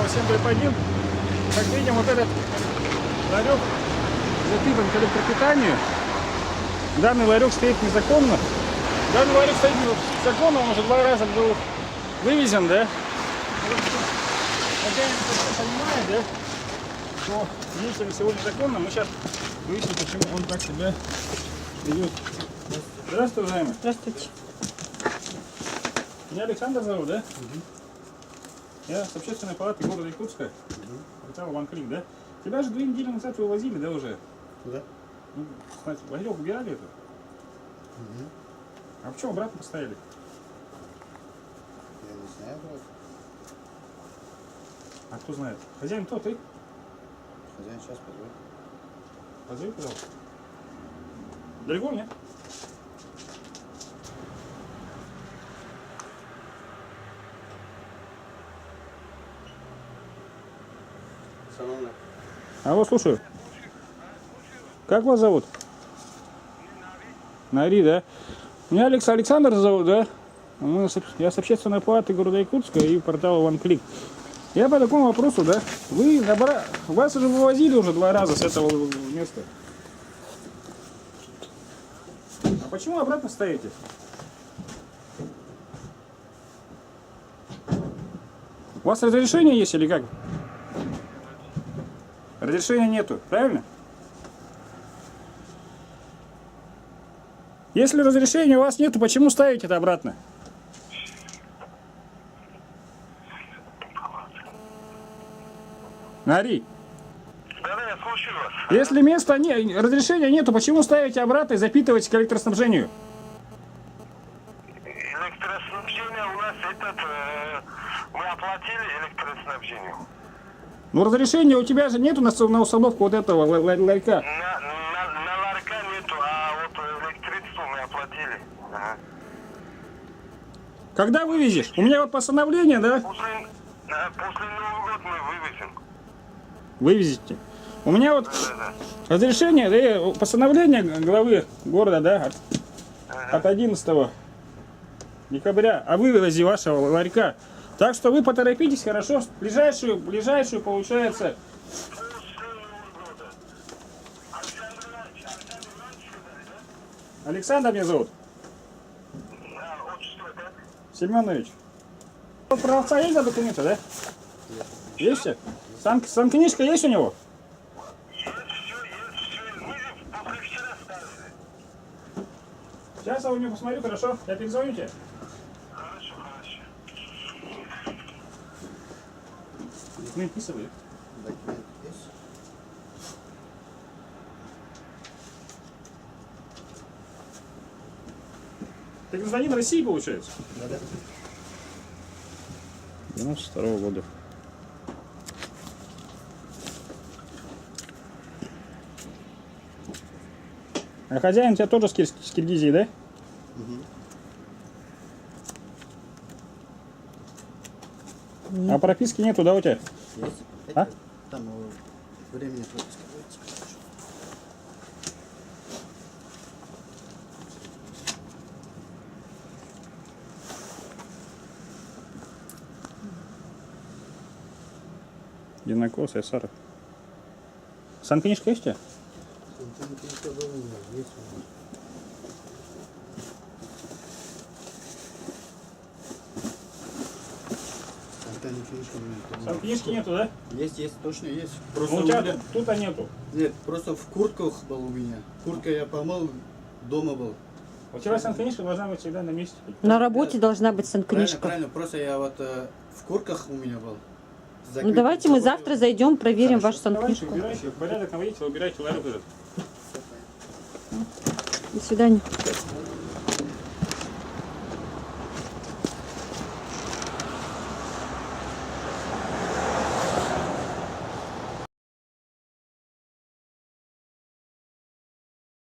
канала Всем П1. Как видим, вот этот ларек запитан к электропитанию. Данный ларек стоит незаконно. Данный ларек стоит незаконно, он уже 2 раза был вывезен, да? Хозяин понимает, да, что действие сегодня законно. Мы сейчас выясним, почему он так себя ведет. Здравствуй, уважаемый. Здравствуйте. Меня Александр зовут, да? Я с общественной палаты города Якутска. Портал OneClick, да? Тебя же 2 недели назад вывозили, да, уже? Да. Ну, кстати, ларек убирали это? А почему обратно поставили? Я не знаю, брат. А кто знает? Хозяин кто, ты? Хозяин сейчас позовет. Позови, пожалуйста. Далеко, нет? Шановна. Алло, слушаю. Как вас зовут? Нари, да? Меня Александр зовут, да? Я с общественной палаты города Якутска и портала OneClick. Я по такому вопросу, да? Вас уже вывозили уже 2 раза с этого места. А почему обратно стоите? У вас разрешение есть или как? Разрешения нету, правильно? Если разрешения у вас нету, почему ставите это обратно? Нари. Да, я слушаю вас. Если разрешения нету, почему ставите обратно и запитываете к электроснабжению? Электроснабжение у нас мы оплатили электроснабжение. Ну разрешения у тебя же нету на установку вот этого ларька. На ларька нету, а вот электричество мы оплатили. Ага. Когда вывезешь? У меня вот постановление, да? После Нового года мы вывезем. Вывезете. У меня вот Да. разрешение, да, постановление главы города, да, от 11 декабря о вывозе вашего ларька. Так что вы поторопитесь, хорошо? Ближайшую получается. Александр меня зовут. Отчество, да? Семенович. Вот продавца есть за документы, да? Есть все? Санкнижка есть у него? Есть все. Мы же после вчера ставили. Сейчас я у него посмотрю, хорошо? Я перезвоню тебе. Хорошо. Документ писывай. Документ есть? Ты гражданин России, получается? Да. 92-го года. А хозяин у тебя тоже с Киргизии, да? А прописки нету, да, у тебя? Есть? А? Там времени пропуска будет. Динокос, СР. Санкнижка есть у тебя? Есть у меня. Санкнижки нету, да? Есть, точно есть. Ну, Просто у тебя тут нету. Нет, просто в куртках был у меня. Куртка я помыл, дома был. У тебя санкнижка должна быть всегда на месте. На работе должна быть санкнижка. Правильно, просто я вот в куртках у меня был. Ну давайте мы завтра зайдем, проверим вашу санкнижку. Убирайте, порядок наводите, убирайте ларек этот. До свидания.